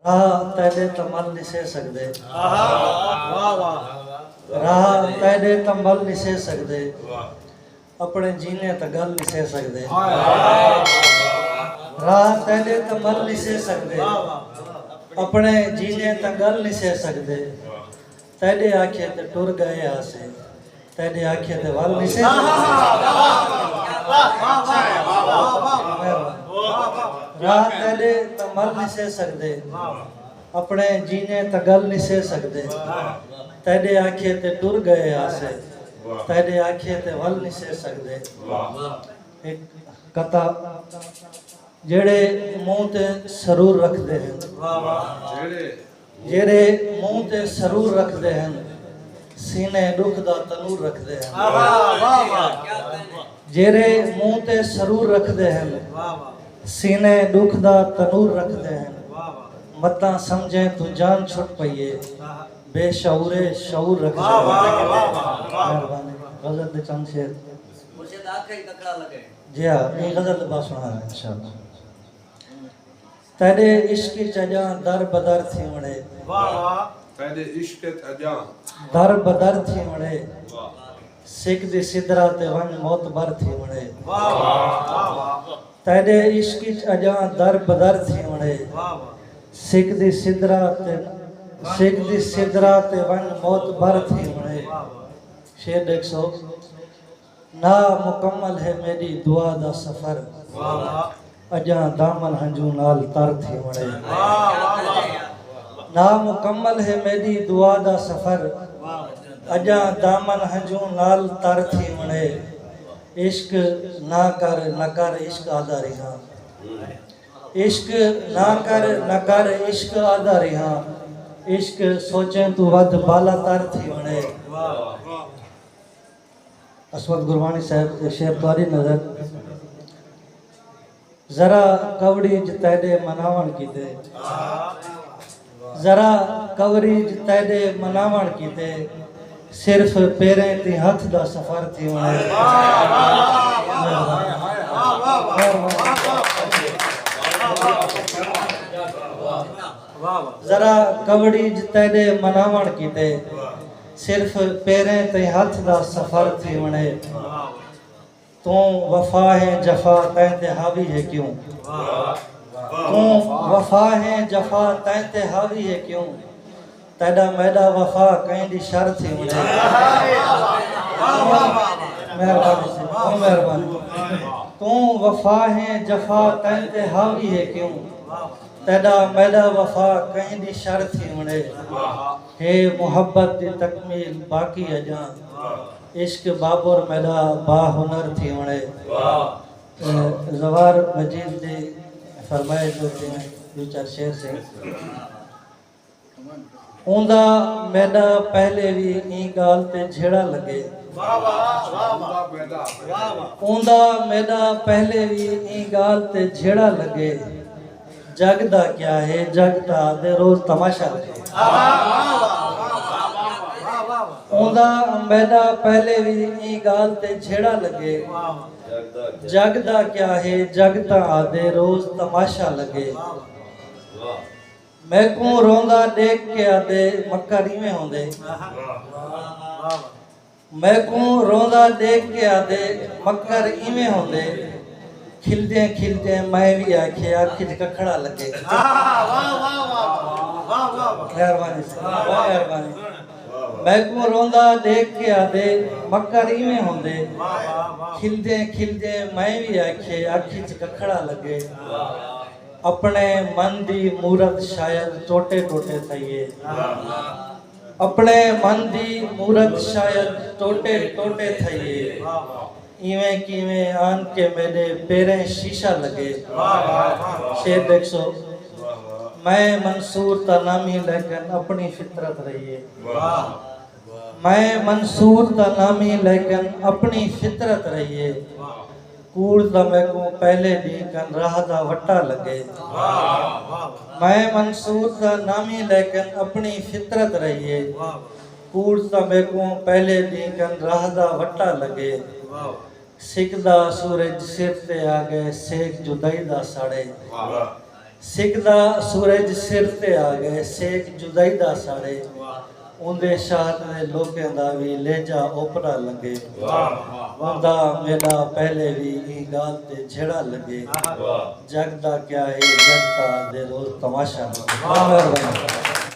राह तैदे तमल निसे सकदे राह तैदे तमल निसे सकदे अपने जीने त गल निसे सकदे राह तैदे तमल निसे सकदे अपने जीने त गल निसे सकदे तैदे आखे ते टुर गए आसे तैदे आखे ते वल निसे राह तैदे तमल निसे सकदे अपने जीने त गल निसे सकदे तैदे आखे ते टुर गए आसे तैदे आखे ते वल निसे सकदे। एक कथा जेड़े मुंह ते सरूर रखदे हैं जेड़े मुंह ते सरूर रखदे हैं सीने दुख दा तनूर रखदे हैं जेड़े मुंह ते सरूर रखदे हैं सीने दुख दा तनूर रखदे हैं मता समझे तू जान छुट पईए बेशऊरे शऊर रखदे हैं। मेहरबानी गजल दे चंद शेर मुर्शिद आखिरी ककड़ा लगे जी हां ये गजल बा सुना है इंशाअल्लाह। तेरे इश्क चजा दर बदर थी वणे वाह वाह तेरे इश्क चजा दर बदर थी वणे सिक दी सिदरा ते वन मौत बर थी वणे वाह वाह वाह तेरे इश्क चजा दर बदर थी वणे सिक दी सिदरा ते वन मौत बर थी वणे। शेर 100 ना मुकम्मल है मेरी दुआ दा सफर अजा दामन हंजू नाल तर थी वणे ना मुकम्मल है मेरी दुआ दा सफर अजा दामन हंजू नाल तर थी वणे। इश्क ना कर इश्क आदा रिहा इश्क ना कर इश्क आदा रिहा इश्क सोचे तू वद बाला तर थी वणे। असवद गुरबानी साहब शेर तवारी नजर जरा कवड़ी तैदे मनावण कीते जरा कवड़ी तैदे मनावण कीते सिर्फ पेरें ती हथ दा सफर थी वणे। जरा कवड़ी तैदे मनावण कीते सिर्फ पेरें ते हथ दा सफर थी वणे। तू वफा है जफा तैते हावी है क्यों तू वफा है जफा तैते हावी है क्यों तेरा मैदा वफा कहीं दी शर थी वणे। मेहरबानी तू वफा है जफा तैते हावी है क्यों तेरा मैदा वफा कहीं दी शर थी वणे। हे मोहब्बत दी तकमील बाकी अजा इश्क बाबुर मैदा बाहुनर थी वणे। जवार मजीद दे फरमाए जो दो चार शेर से ऊंदा मैदा पहले भी ई गाल ते झेड़ा लगे ऊंदा मैदा पहले भी ई गाल ते झेड़ा लगे जगदा क्या है जगता दे रोज तमाशा लगे। ऊंदा मैदा पहले भी ई गाल ते झेड़ा लगे जगदा क्या है जगता आदे रोज तमाशा लगे। मैं को रोंदा देख के आदे मक्कर इवें होंदे मैं को रोंदा देख के आदे मक्कर इवें होंदे खिलदे खिलदे मैं भी आखे आखि च कखड़ा लगे। मेहरबानी मेहरबानी मैं को रोंदा देख के आदे मक्कर इवें होंदे खिलदे खिलदे मैं भी आखे आखि च कखड़ा लगे। अपने मन दी मूरत शायद टोटे टोटे थईए अपने मन दी मूरत शायद टोटे टोटे थईए इवें किवें आन के मेरे पेरें शीशा लगे। शेर 100 मैं मंसूर ता नामी लेकिन अपनी फितरत रहिए मैं मंसूर ता नामी लेकिन अपनी फितरत रहिए कूड़ दा मैं को पहले दी कन राह दा वट्टा लगे। मैं मंसूर दा नामी लेकिन अपनी फितरत रहिए कूड़ दा मैं को पहले दी कन राह दा वट्टा लगे। सिकदा सूरज सिर ते आ गए सेक जुदाई दा साड़े सिकदा सूरज सिर ते आ गए सेक जुदाई दा साड़े उंदे शाहत दे लोकें दा भी लेजा ओपरा लगे उंदा मेरा पहले भी ई गाल ते झेड़ा लगे जग दा क्या है जगता दे रोज तमाशा।